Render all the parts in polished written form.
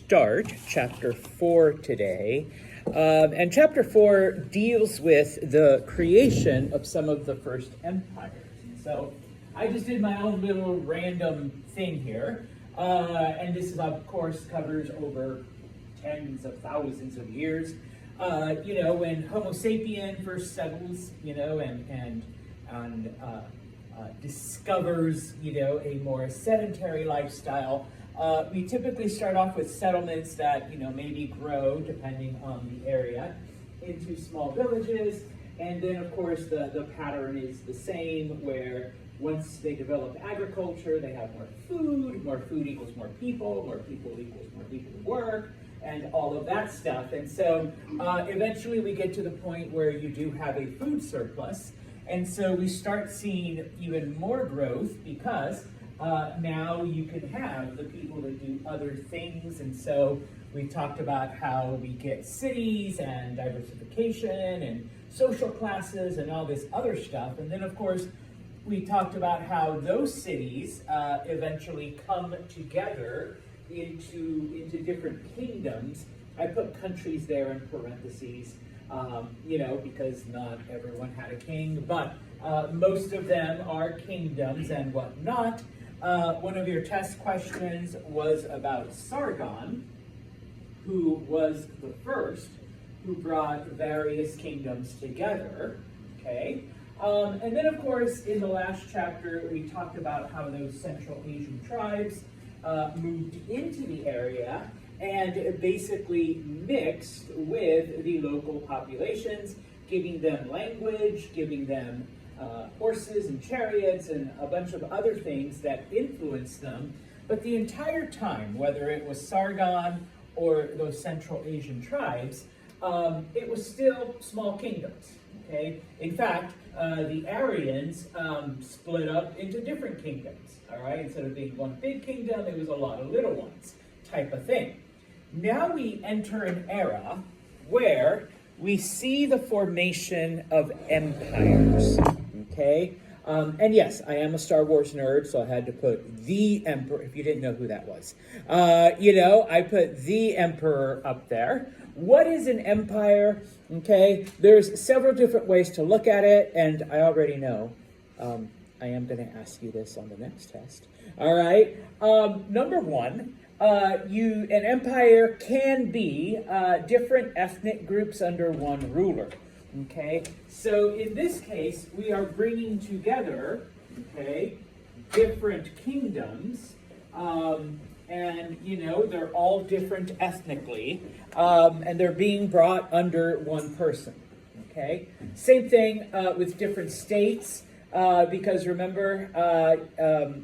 start chapter 4 today. And chapter 4 deals with the creation of some of the first empires. So I just did my own little random thing here. And this is, of course, covers over tens of thousands of years. When Homo sapien first settles, and discovers, a more sedentary lifestyle, we typically start off with settlements that, maybe grow, depending on the area, into small villages. And then, of course, the pattern is the same, where once they develop agriculture, they have more food equals more people equals more people to work, and all of that stuff. And so eventually we get to the point where you do have a food surplus. And so we start seeing even more growth because now you can have the people that do other things. And so we talked about how we get cities and diversification and social classes and all this other stuff. And then, of course, we talked about how those cities eventually come together into different kingdoms. I put countries there in parentheses, because not everyone had a king, but most of them are kingdoms and whatnot. One of your test questions was about Sargon, who was the first who brought various kingdoms together, okay? And then, of course, in the last chapter, we talked about how those Central Asian tribes moved into the area and basically mixed with the local populations, giving them language, giving them horses and chariots and a bunch of other things that influenced them. But the entire time, whether it was Sargon or those Central Asian tribes, it was still small kingdoms. Okay. In fact, the Aryans split up into different kingdoms. All right. Instead of being one big kingdom, it was a lot of little ones, type of thing. Now we enter an era where we see the formation of empires. Okay. And yes, I am a Star Wars nerd, so I had to put the Emperor, if you didn't know who that was. I put the Emperor up there. What is an empire? Okay, there's several different ways to look at it, and I already know. I am going to ask you this on the next test. All right. Number one, an empire can be different ethnic groups under one ruler. Okay, so in this case, we are bringing together, different kingdoms, and, they're all different ethnically, and they're being brought under one person, okay? Same thing with different states, because remember,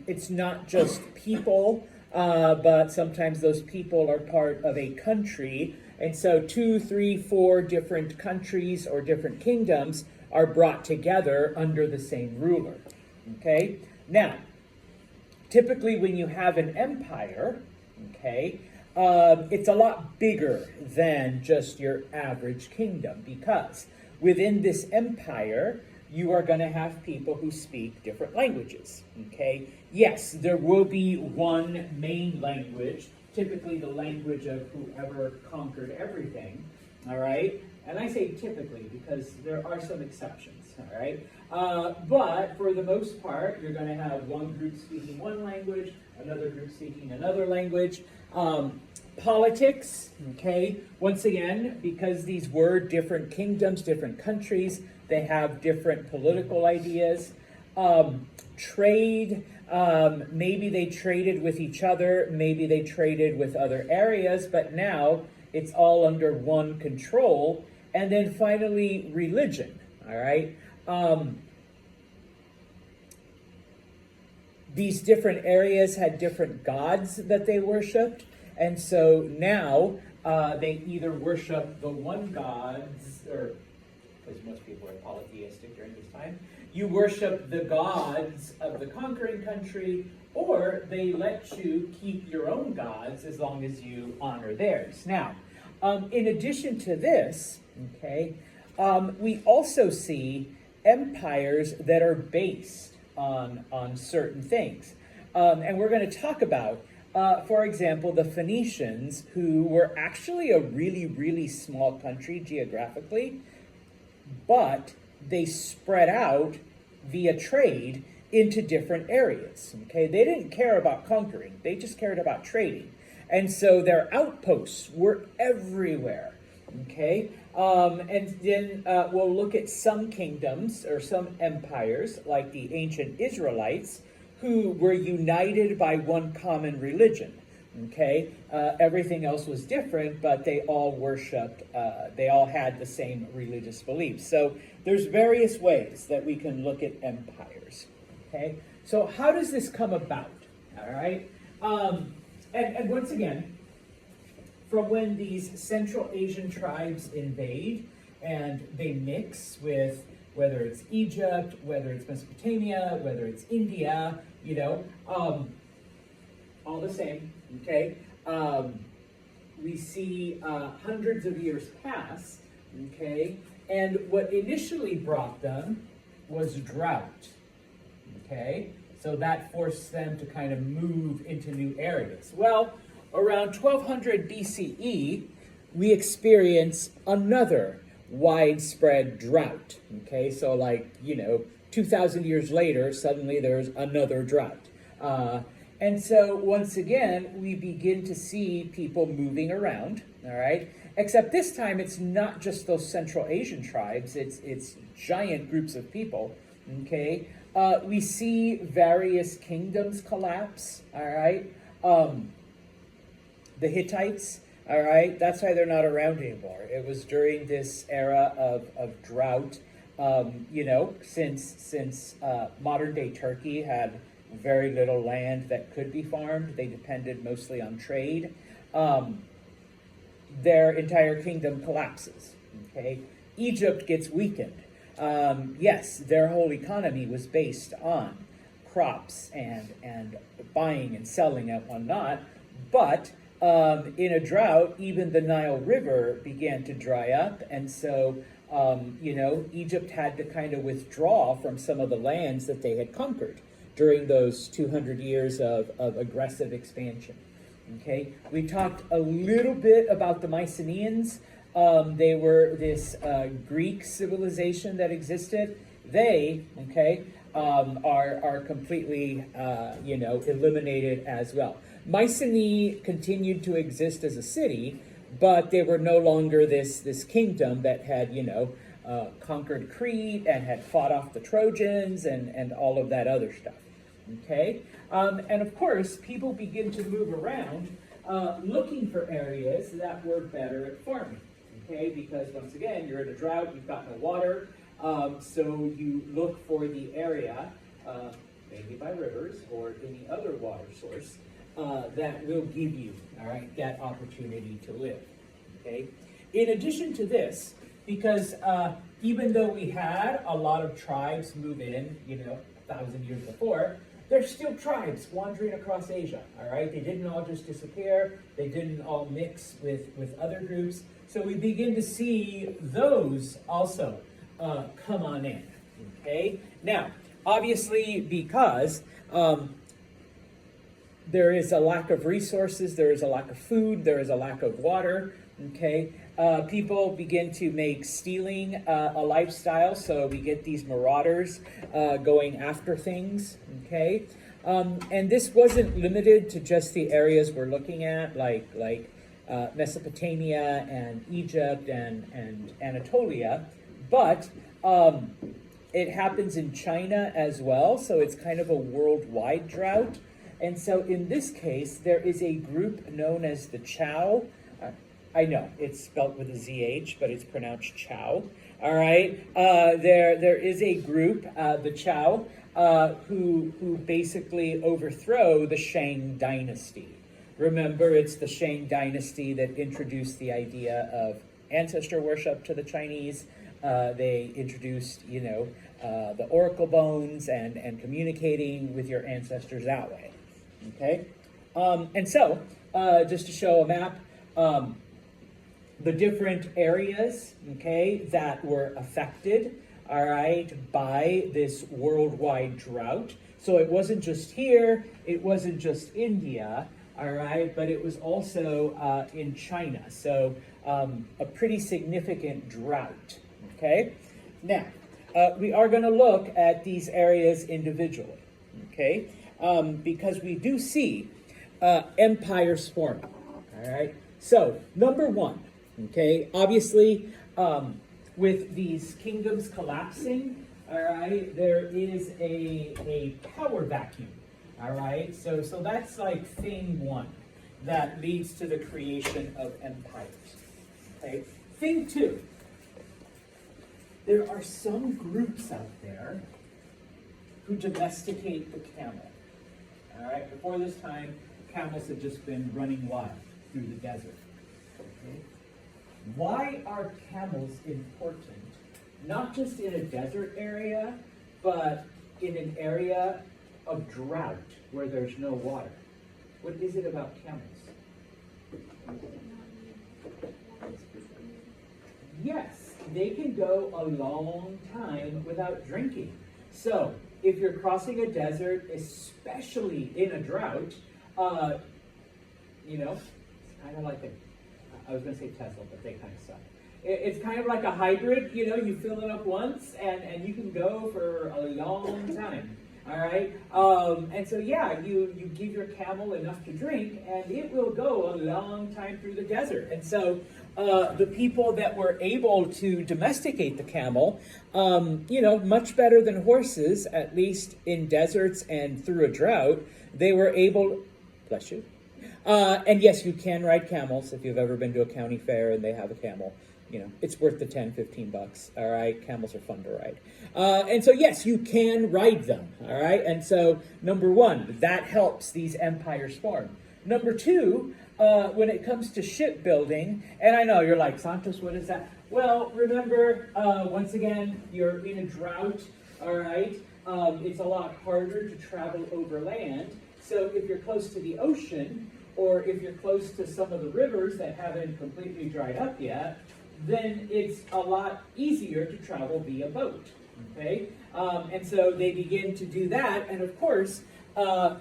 it's not just people, but sometimes those people are part of a country. And so 2, 3, 4 different countries or different kingdoms are brought together under the same ruler, okay? Now, typically when you have an empire, it's a lot bigger than just your average kingdom, because within this empire, you are going to have people who speak different languages, okay? Yes, there will be one main language, typically the language of whoever conquered everything, all right? And I say typically because there are some exceptions, all right? But for the most part, you're going to have one group speaking one language, another group speaking another language. Politics, once again, because these were different kingdoms, different countries, they have different political ideas. Trade, maybe they traded with each other, maybe they traded with other areas, but now it's all under one control. And then finally, religion, all right? These different areas had different gods that they worshipped, and so now they either worship the one gods, or because most people are polytheistic during this time, you worship the gods of the conquering country, or they let you keep your own gods as long as you honor theirs. Now, in addition to this, we also see empires that are based on certain things. And we're going to talk about For example, the Phoenicians, who were actually a really, really small country geographically, but they spread out via trade into different areas. Okay, they didn't care about conquering, they just cared about trading. And so their outposts were everywhere. Okay, and then we'll look at some kingdoms or some empires, like the ancient Israelites, who were united by one common religion. Okay, everything else was different, but they all worshipped, they all had the same religious beliefs. So there's various ways that we can look at empires. Okay, so how does this come about? All right, and once again, from when these Central Asian tribes invade and they mix with whether it's Egypt, whether it's Mesopotamia, whether it's India, you know, all the same, okay? We see hundreds of years pass, okay? And what initially brought them was drought, okay? So that forced them to kind of move into new areas. Well, around 1200 BCE, we experience another widespread drought. Okay, so like, 2,000 years later, suddenly there's another drought. And so once again, we begin to see people moving around, all right? Except this time, it's not just those Central Asian tribes, it's giant groups of people, okay? We see various kingdoms collapse, all right? The Hittites, all right, that's why they're not around anymore. It was during this era of drought, since modern day Turkey had very little land that could be farmed. They depended mostly on trade. Their entire kingdom collapses, okay? Egypt gets weakened. Yes, their whole economy was based on crops and buying and selling and whatnot, but in a drought, even the Nile River began to dry up, and so Egypt had to kind of withdraw from some of the lands that they had conquered during those 200 years of aggressive expansion. Okay, we talked a little bit about the Mycenaeans. They were this Greek civilization that existed. They, are completely, eliminated as well. Mycenae continued to exist as a city, but they were no longer this kingdom that had, conquered Crete and had fought off the Trojans and all of that other stuff. Okay, and of course, people begin to move around looking for areas that were better at farming. Okay, because once again, you're in a drought, you've got no water, so you look for the area, maybe by rivers or any other water source, that will give you, all right, that opportunity to live, okay? In addition to this, because even though we had a lot of tribes move in, 1,000 years before, there's still tribes wandering across Asia, all right? They didn't all just disappear. They didn't all mix with other groups. So we begin to see those also come on in, okay? Now, obviously, because there is a lack of resources, there is a lack of food, there is a lack of water, okay? People begin to make stealing a lifestyle, so we get these marauders going after things, okay? And this wasn't limited to just the areas we're looking at, like Mesopotamia and Egypt and Anatolia, but it happens in China as well, so it's kind of a worldwide drought. And so in this case, there is a group known as the Chao. I know it's spelled with a ZH, but it's pronounced Chow. All right. There is a group, the Chao, who basically overthrow the Shang dynasty. Remember, it's the Shang dynasty that introduced the idea of ancestor worship to the Chinese. They introduced, the oracle bones and communicating with your ancestors that way. Okay, and so just to show a map, the different areas, okay, that were affected, all right, by this worldwide drought. So it wasn't just here, it wasn't just India, all right, but it was also in China, so a pretty significant drought, okay? Now, we are going to look at these areas individually, okay? Because we do see empires forming, all right? So, number one, okay, obviously, with these kingdoms collapsing, all right, there is a power vacuum, all right? So that's like thing one that leads to the creation of empires, okay? Thing two, there are some groups out there who domesticate the camel, all right? Before this time, camels had just been running wild through the desert, okay? Why are camels important? Not just in a desert area, but in an area of drought where there's no water. What is it about camels? Yes, they can go a long time without drinking. So, if you're crossing a desert, especially in a drought, you know, it's kind of like I was going to say Tesla, but they kind of suck. It's kind of like a hybrid, you know, you fill it up once and you can go for a long time, all right? And so, yeah, you give your camel enough to drink and it will go a long time through the desert. And so the people that were able to domesticate the camel, you know, much better than horses, at least in deserts and through a drought, they were able, bless you. And yes, you can ride camels if you've ever been to a county fair and they have a camel. You know, it's worth the $10-15, all right? Camels are fun to ride. And so, yes, you can ride them, all right? And so, number one, that helps these empires form. Number two, when it comes to shipbuilding, and I know you're like, Santos, what is that? Well, remember, once again, you're in a drought, all right? It's a lot harder to travel over land. So if you're close to the ocean, or if you're close to some of the rivers that haven't completely dried up yet, then it's a lot easier to travel via boat, okay? And so they begin to do that, and of course,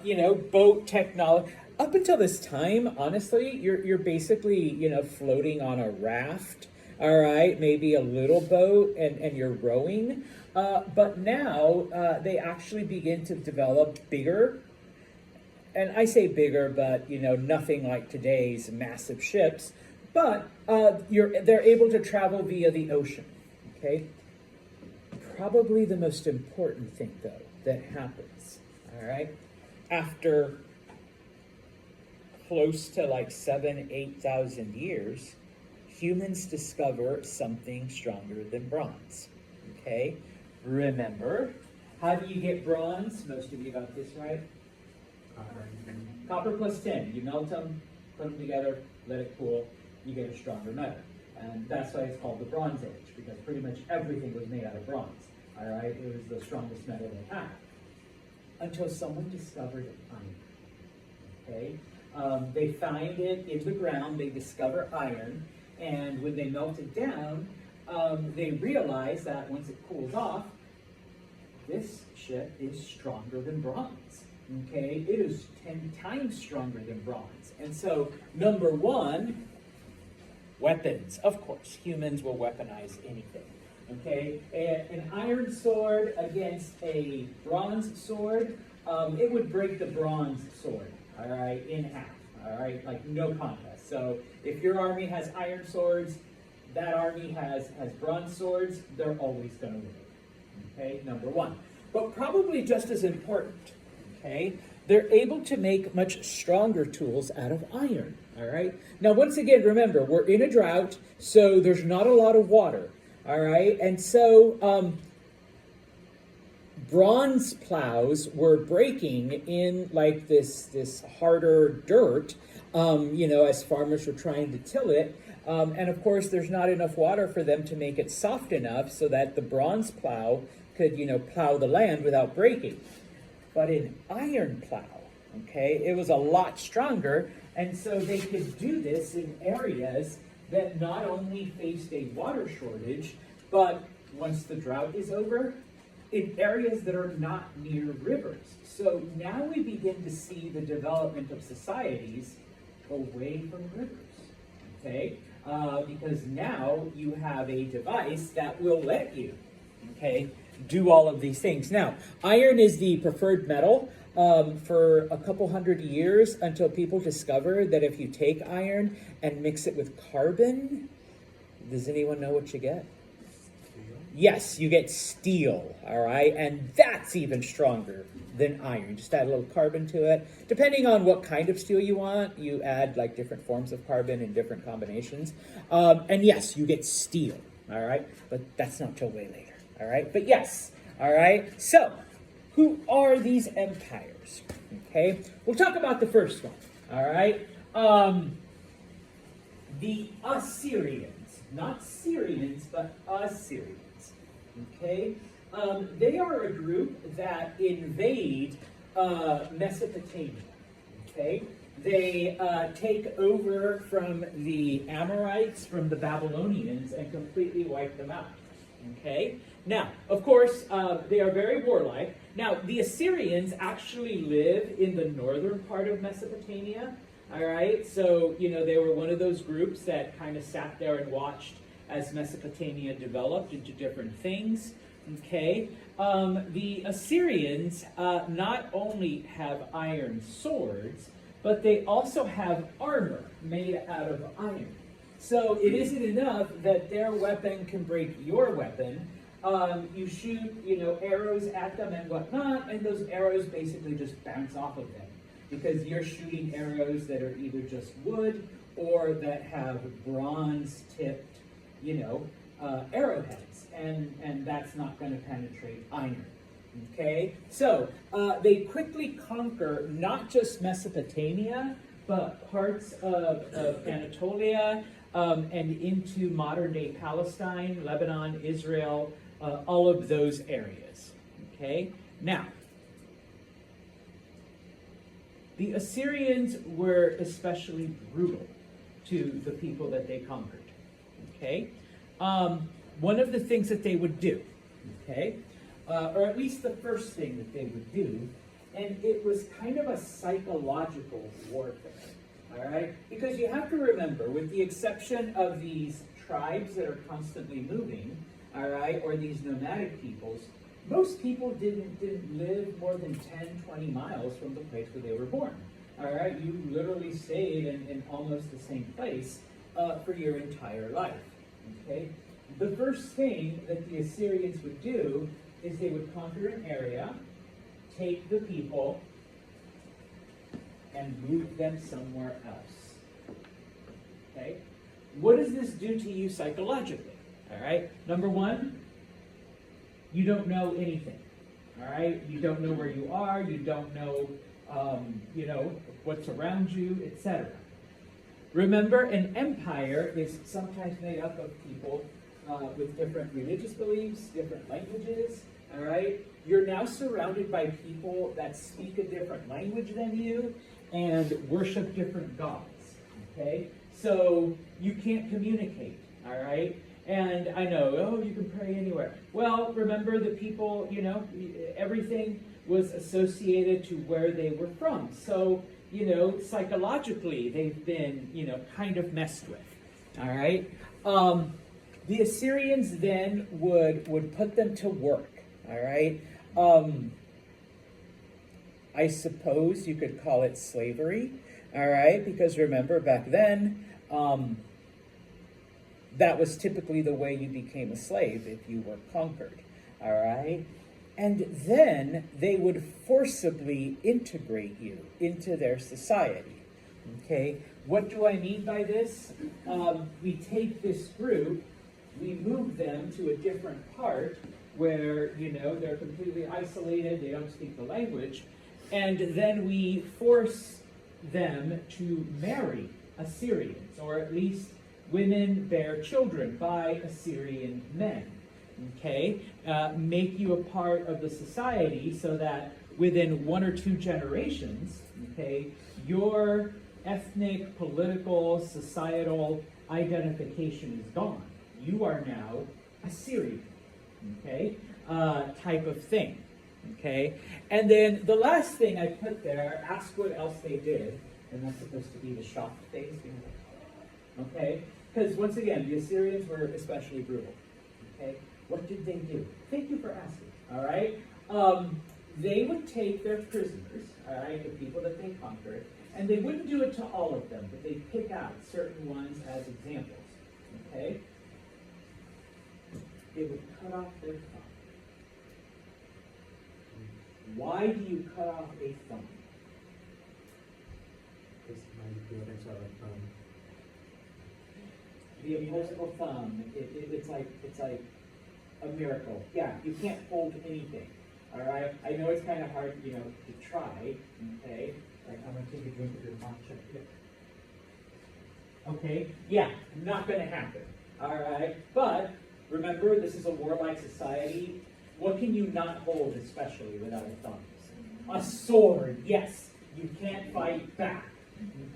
you know, boat technology, up until this time, honestly, you're basically, you know, floating on a raft, all right, maybe a little boat, and you're rowing, but now they actually begin to develop bigger, and I say bigger, but, you know, nothing like today's massive ships, but they're able to travel via the ocean, okay? Probably the most important thing, though, that happens, all right, after close to like 8,000 years, humans discover something stronger than bronze, okay? Remember, how do you get bronze? Most of you got this right. Copper plus 10. You melt them, put them together, let it cool, you get a stronger metal. And that's why it's called the Bronze Age, because pretty much everything was made out of bronze. All right, it was the strongest metal they had. Until someone discovered iron. Okay, they find it in the ground, they discover iron, and when they melt it down, they realize that once it cools off, this ship is stronger than bronze. Okay, it is 10 times stronger than bronze. And so, number one, weapons. Of course, humans will weaponize anything. Okay, an iron sword against a bronze sword, it would break the bronze sword, all right, in half, all right, like no contest. So if your army has iron swords, that army has bronze swords, they're always going to win. Okay, number one. But probably just as important, okay, they're able to make much stronger tools out of iron, all right? Now, once again, remember, we're in a drought, so there's not a lot of water, all right? And so bronze plows were breaking in like this harder dirt, you know, as farmers were trying to till it. And of course, there's not enough water for them to make it soft enough so that the bronze plow could, you know, plow the land without breaking. But an iron plow, okay, it was a lot stronger, and so they could do this in areas that not only faced a water shortage, but once the drought is over, in areas that are not near rivers. So now we begin to see the development of societies away from rivers, okay? Because now you have a device that will let you, okay, do all of these things. Now, iron is the preferred metal for a couple hundred years until people discover that if you take iron and mix it with carbon, does anyone know what you get? Yes, you get steel, all right? And that's even stronger than iron. Just add a little carbon to it. Depending on what kind of steel you want, you add like different forms of carbon in different combinations. And yes, you get steel, all right? But that's not till way later, all right? But yes, all right? So, who are these empires? Okay, we'll talk about the first one, all right? The Assyrians, not Syrians, but Assyrians. Okay, they are a group that invade Mesopotamia. Okay, they take over from the Amorites, from the Babylonians, and completely wipe them out. Okay, now, of course, they are very warlike. Now, the Assyrians actually live in the northern part of Mesopotamia. All right, so, you know, they were one of those groups that kind of sat there and watched as Mesopotamia developed into different things, okay? The Assyrians not only have iron swords, but they also have armor made out of iron. So it isn't enough that their weapon can break your weapon. You shoot, you know, arrows at them and whatnot, and those arrows basically just bounce off of them because you're shooting arrows that are either just wood or that have bronze-tipped, you know, arrowheads, and that's not going to penetrate iron. Okay, so they quickly conquer not just Mesopotamia, but parts of Anatolia and into modern-day Palestine, Lebanon, Israel, all of those areas. Okay, now the Assyrians were especially brutal to the people that they conquered. Okay, one of the things that they would do, okay, or at least the first thing that they would do, and it was kind of a psychological warfare, all right? Because you have to remember, with the exception of these tribes that are constantly moving, all right, or these nomadic peoples, most people didn't live more than 10, 20 miles from the place where they were born, all right? You literally stayed in almost the same place for your entire life. Okay, the first thing that the Assyrians would do is they would conquer an area, take the people, and move them somewhere else. Okay, what does this do to you psychologically? All right, number one, you don't know anything. All right, you don't know where you are, you don't know, you know, what's around you, etc. Remember, an empire is sometimes made up of people with different religious beliefs, different languages, all right? You're now surrounded by people that speak a different language than you and worship different gods, okay? So you can't communicate, all right? And I know, oh, you can pray anywhere. Well, remember the people, you know, everything was associated to where they were from. So, you know, psychologically, they've been, you know, kind of messed with, all right? The Assyrians then would put them to work, all right? I suppose you could call it slavery, all right? Because remember, back then, that was typically the way you became a slave if you were conquered, all right? And then they would forcibly integrate you into their society, okay? What do I mean by this? We take this group, we move them to a different part where, you know, they're completely isolated, they don't speak the language, and then we force them to marry Assyrians, or at least women bear children by Assyrian men, okay? Make you a part of the society so that within 1 or 2 generations, okay, your ethnic, political, societal identification is gone. You are now Assyrian, okay? type of thing. Okay, and then the last thing I put there, ask what else they did, and that's supposed to be the shocked face. Okay, because once again, the Assyrians were especially brutal. Okay, what did they do? Thank you for asking. All right, they would take their prisoners, all right, the people that they conquered, and they wouldn't do it to all of them, but they'd pick out certain ones as examples. Okay, they would cut off their thumb. Why do you cut off a thumb? The opposable thumb, it's like a miracle. Yeah, you can't hold anything. All right, I know it's kind of hard, to try. Okay, Like, I'm gonna take a drink of your matcha. Okay, yeah, not going to happen. All right, but remember, this is a warlike society. What can you not hold, especially without a thumb? A sword. Yes, you can't fight back.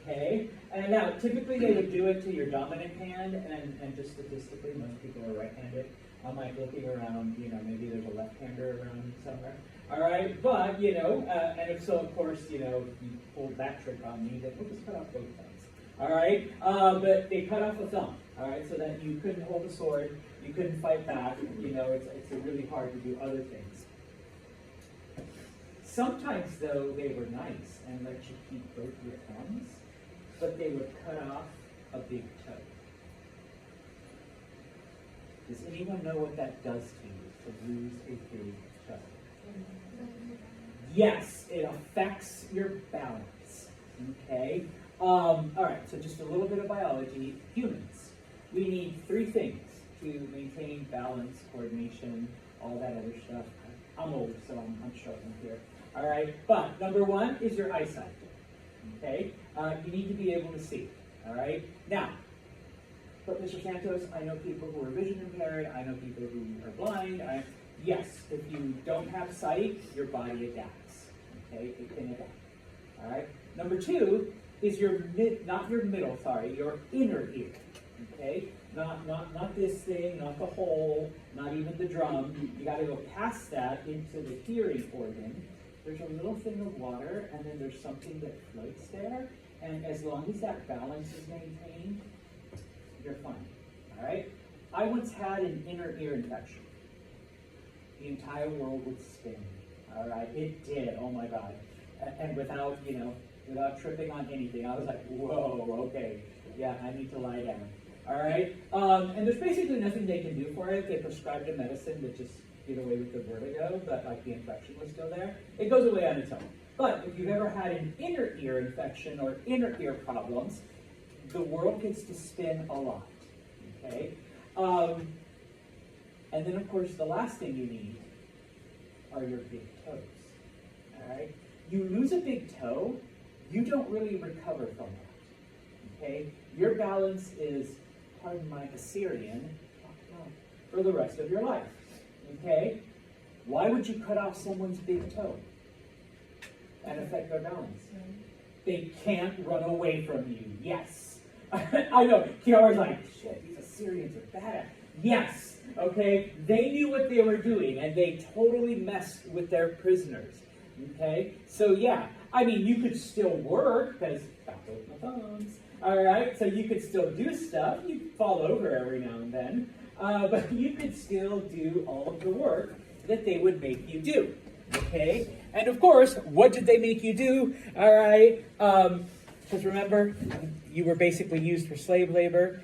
Okay, and now typically they would do it to your dominant hand, and just statistically, most people are right-handed. I'm like looking around, maybe there's a left-hander around somewhere. All right, but and if so, of course, if you pulled that trick on me, then we'll just cut off both thumbs. All right, but they cut off a thumb. All right, so that you couldn't hold a sword, you couldn't fight back. It's really hard to do other things. Sometimes, though, they were nice and let you keep both your thumbs, but they would cut off a big toe. Does anyone know what that does to you, to lose a big toe? Yes, it affects your balance. Okay? All right, so just a little bit of biology. Humans, we need three things to maintain balance, coordination, all that other stuff. I'm old, so I'm struggling here. All right, but number one is your eyesight. Okay, you need to be able to see. All right, now, but Mr. Santos, I know people who are vision impaired. I know people who are blind. Yes, if you don't have sight, your body adapts. Okay, it can adapt. All right. Number two is your your inner ear. Okay, not this thing, not the hole, not even the drum. You got to go past that into the hearing organ. There's a little thing of water, and then there's something that floats there. And as long as that balance is maintained, you're fine. All right. I once had an inner ear infection. The entire world would spin. All right, it did. Oh my God! And without without tripping on anything, I was like, whoa, okay, yeah, I need to lie down. All right, and there's basically nothing they can do for it. They prescribed a medicine that just get away with the vertigo, but like the infection was still there. It goes away on its own. But if you've ever had an inner ear infection or inner ear problems, the world gets to spin a lot. Okay. And then, of course, the last thing you need are your big toes. All right? You lose a big toe, you don't really recover from that. Okay? Your balance is, pardon my Assyrian, for the rest of your life. Okay? Why would you cut off someone's big toe and affect their balance? They can't run away from you. Yes. I know. Kiara's like, shit, these Assyrians are bad. Yes. Okay, they knew what they were doing, and they totally messed with their prisoners. Okay, so yeah, I mean, you could still work, because back with my thumbs. All right, so you could still do stuff. You'd fall over every now and then, but you could still do all of the work that they would make you do. Okay, and of course, what did they make you do? All right, because remember, you were basically used for slave labor.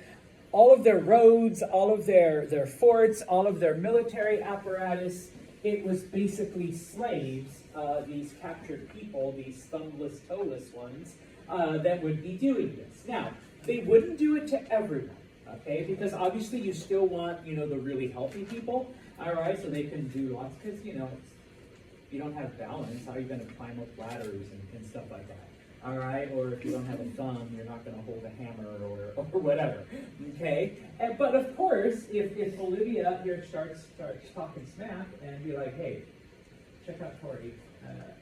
All of their roads, all of their forts, all of their military apparatus, it was basically slaves, these captured people, these thumbless, toeless ones, that would be doing this. Now, they wouldn't do it to everyone, okay? Because obviously you still want, the really healthy people, all right? So they can do lots, because, you don't have balance, how are you going to climb up ladders and stuff like that? All right, or if you don't have a thumb, you're not going to hold a hammer or whatever. Okay, but of course, if Olivia here starts talking smack and be like, hey, check out Tori,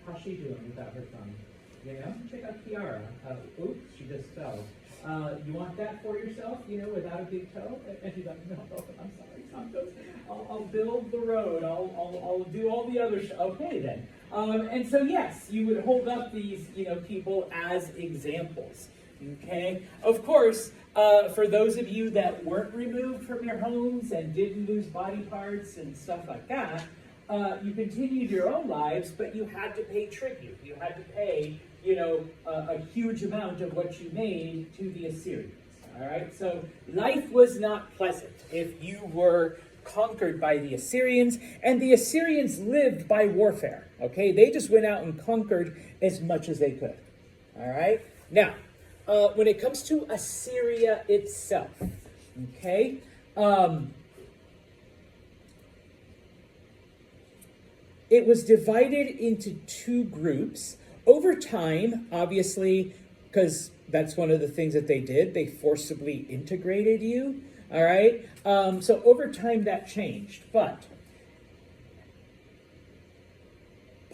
how's she doing without her thumb? Check out Kiara. Oops, she just fell. You want that for yourself, without a big toe? And he's like, no, I'm sorry, Santos. I'll build the road. I'll do all the other Okay, then. And so, yes, you would hold up these, people as examples. Okay? Of course, for those of you that weren't removed from your homes and didn't lose body parts and stuff like that, you continued your own lives, but you had to pay tribute. You had to pay, a huge amount of what you made to the Assyrians. All right? So life was not pleasant if you were conquered by the Assyrians, and the Assyrians lived by warfare. Okay? They just went out and conquered as much as they could. All right? Now, when it comes to Assyria itself, okay, it was divided into two groups. Over time, obviously, because that's one of the things that they did, they forcibly integrated you, all right? So over time that changed, but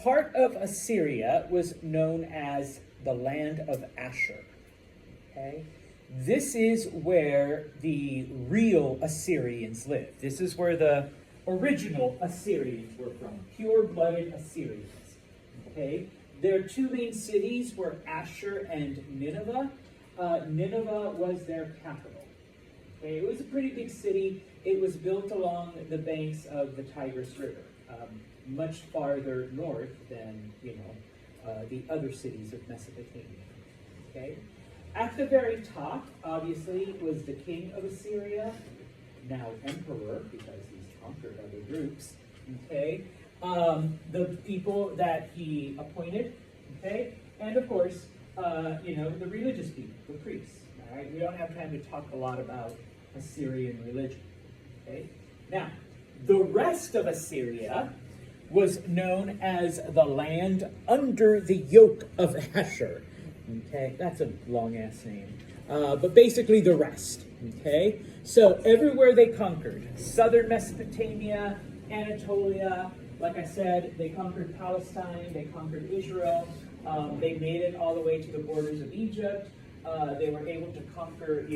part of Assyria was known as the land of Ashur. Okay? This is where the real Assyrians lived. This is where the original Assyrians were from, pure-blooded Assyrians. Okay? Their two main cities were Ashur and Nineveh. Nineveh was their capital. Okay? It was a pretty big city. It was built along the banks of the Tigris River, much farther north than, the other cities of Mesopotamia. Okay? At the very top, obviously, was the king of Assyria, now emperor, because he's conquered other groups, okay? The people that he appointed, okay? And of course, the religious people, the priests, all right? We don't have time to talk a lot about Assyrian religion, okay? Now, the rest of Assyria was known as the land under the yoke of Ashur. Okay, that's a long-ass name. But basically the rest, okay? So everywhere they conquered, southern Mesopotamia, Anatolia, like I said, they conquered Palestine, they conquered Israel, they made it all the way to the borders of Egypt. They were able to conquer,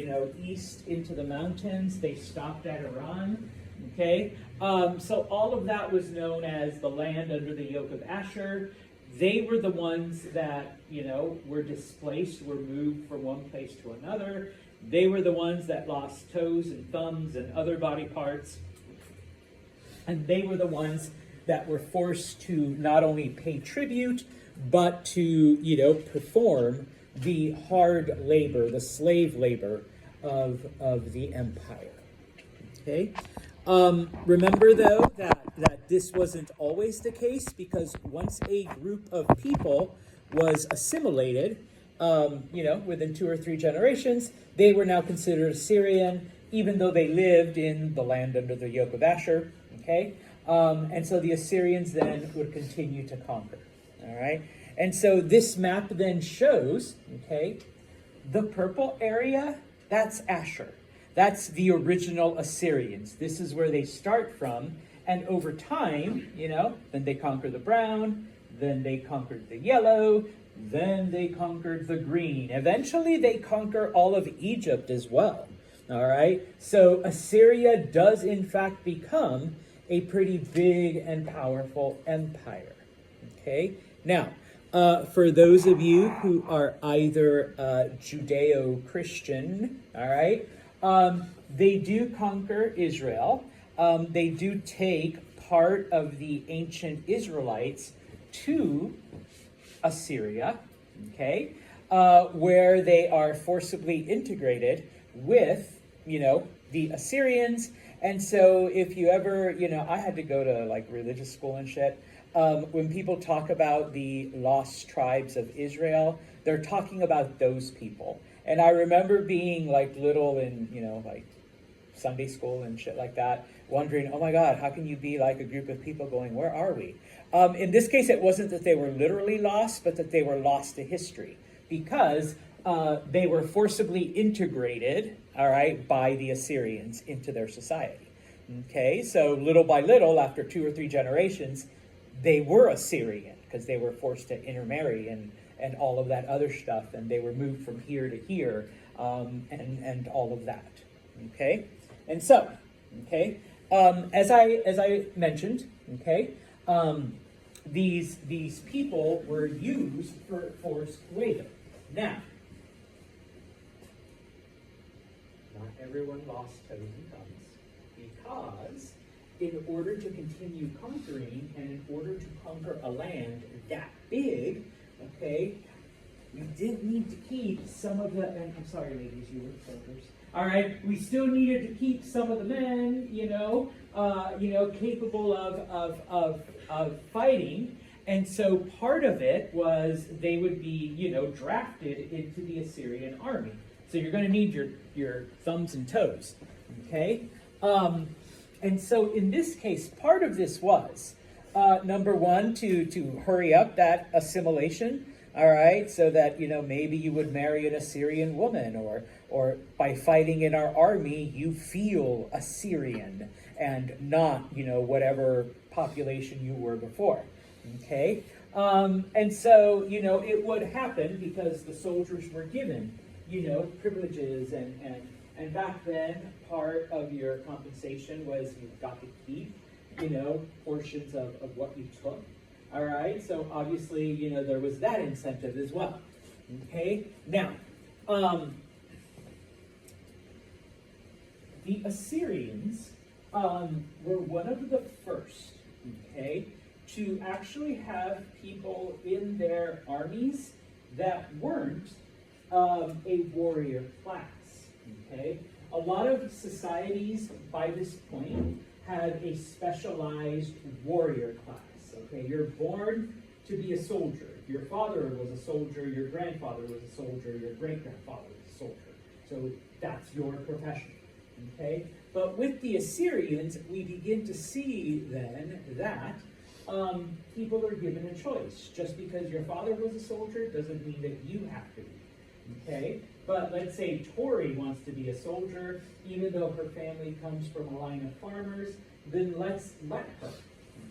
east into the mountains. They stopped at Iran, okay? So all of that was known as the land under the yoke of Ashur. They were the ones that, were displaced, were moved from one place to another. They were the ones that lost toes and thumbs and other body parts. And they were the ones that were forced to not only pay tribute, but to, perform the hard labor, the slave labor of the empire. Okay? Remember, though, that this wasn't always the case, because once a group of people was assimilated, within 2 or 3 generations, they were now considered Assyrian, even though they lived in the land under the yoke of Ashur, okay? And so the Assyrians then would continue to conquer, all right? And so this map then shows, okay, the purple area, that's Ashur. That's the original Assyrians. This is where they start from. And over time, then they conquer the brown, then they conquered the yellow, then they conquered the green. Eventually, they conquer all of Egypt as well. All right? So Assyria does, in fact, become a pretty big and powerful empire. Okay? Now, for those of you who are either Judeo-Christian, all right, they do conquer Israel. They do take part of the ancient Israelites to Assyria, okay, where they are forcibly integrated with, the Assyrians. And so if you ever, I had to go to like religious school and shit. When people talk about the lost tribes of Israel, they're talking about those people. And I remember being like little in, like Sunday school and shit like that, wondering, oh my God, how can you be like a group of people going, where are we? In this case, it wasn't that they were literally lost, but that they were lost to history, because they were forcibly integrated, all right, by the Assyrians into their society. Okay, so little by little, after 2 or 3 generations, they were Assyrian, because they were forced to intermarry and all of that other stuff, and they were moved from here to here and all of that. Okay, and so, okay, as I mentioned, okay, these people were used for forced labor. Now, not everyone lost toes and thumbs, because in order to continue conquering and in order to conquer a land that big, okay, we did need to keep some of the, and I'm sorry ladies, you were soldiers. All right, we still needed to keep some of the men, capable of fighting. And so part of it was they would be, drafted into the Assyrian army. So you're going to need your thumbs and toes, okay? And so in this case, part of this was, number one, to hurry up that assimilation, all right, so that, maybe you would marry an Assyrian woman, or by fighting in our army, you feel Assyrian and not, whatever population you were before, okay? And so, it would happen because the soldiers were given, privileges, and back then, part of your compensation was you got to keep, portions of what you took. All right, so obviously, there was that incentive as well. Okay, now, the Assyrians were one of the first, okay, to actually have people in their armies that weren't a warrior class. Okay, a lot of societies by this point had a specialized warrior class. Okay, you're born to be a soldier. If your father was a soldier, your grandfather was a soldier, your great-grandfather was a soldier. So that's your profession. Okay, but with the Assyrians, we begin to see then that people are given a choice. Just because your father was a soldier doesn't mean that you have to be. Okay, but let's say Tori wants to be a soldier, even though her family comes from a line of farmers, then let's let her.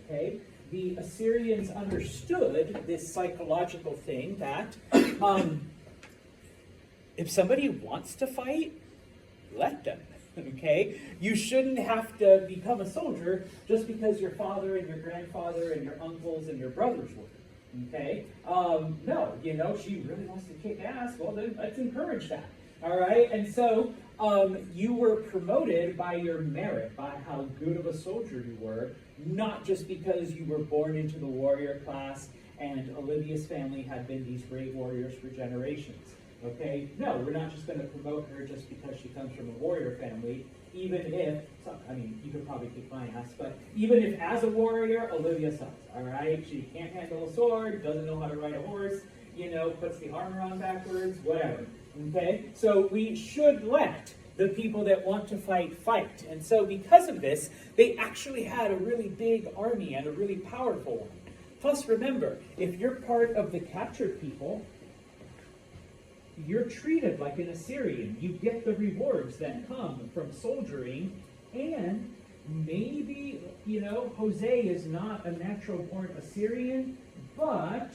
Okay. The Assyrians understood this psychological thing that if somebody wants to fight, let them, okay? You shouldn't have to become a soldier just because your father and your grandfather and your uncles and your brothers were, okay? No, she really wants to kick ass, well then let's encourage that, all right? And so you were promoted by your merit, by how good of a soldier you were, not just because you were born into the warrior class and Olivia's family had been these great warriors for generations. Okay? No, we're not just going to promote her just because she comes from a warrior family, even if, you could probably kick my ass, but even if as a warrior, Olivia sucks, all right? She can't handle a sword, doesn't know how to ride a horse, puts the armor on backwards, whatever. Okay? So we should let the people that want to fight. And so because of this, they actually had a really big army and a really powerful one. Plus, remember, if you're part of the captured people, you're treated like an Assyrian. You get the rewards that come from soldiering, and maybe, Jose is not a natural-born Assyrian, but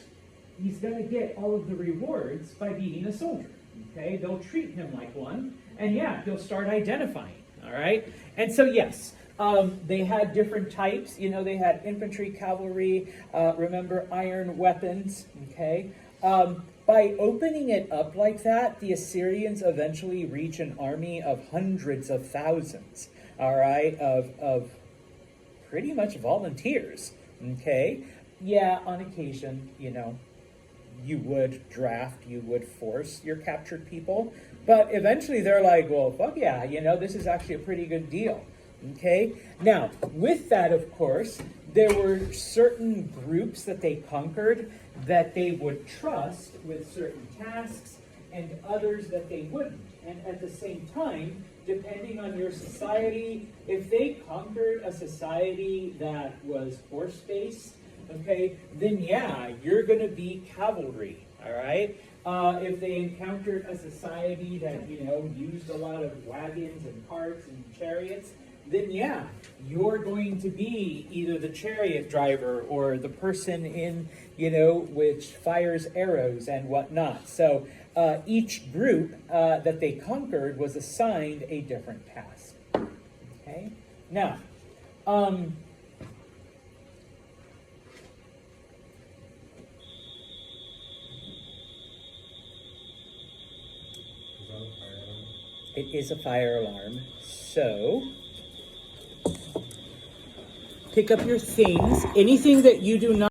he's going to get all of the rewards by being a soldier. Okay, they'll treat him like one, and yeah, they'll start identifying, all right? And so yes, they had different types. They had infantry, cavalry, remember, iron weapons, okay? By opening it up like that, the Assyrians eventually reach an army of hundreds of thousands, all right, of pretty much volunteers, okay? Yeah, on occasion, you would draft, you would force your captured people, but eventually they're like, well, fuck yeah, this is actually a pretty good deal, okay? Now, with that, of course, there were certain groups that they conquered that they would trust with certain tasks and others that they wouldn't. And at the same time, depending on your society, if they conquered a society that was horse-based, okay, then yeah, you're going to be cavalry, all right? If they encountered a society that, used a lot of wagons and carts and chariots, then yeah, you're going to be either the chariot driver or the person in, which fires arrows and whatnot. So each group that they conquered was assigned a different task. Okay? Now, it is a fire alarm. So, pick up your things. Anything that you do not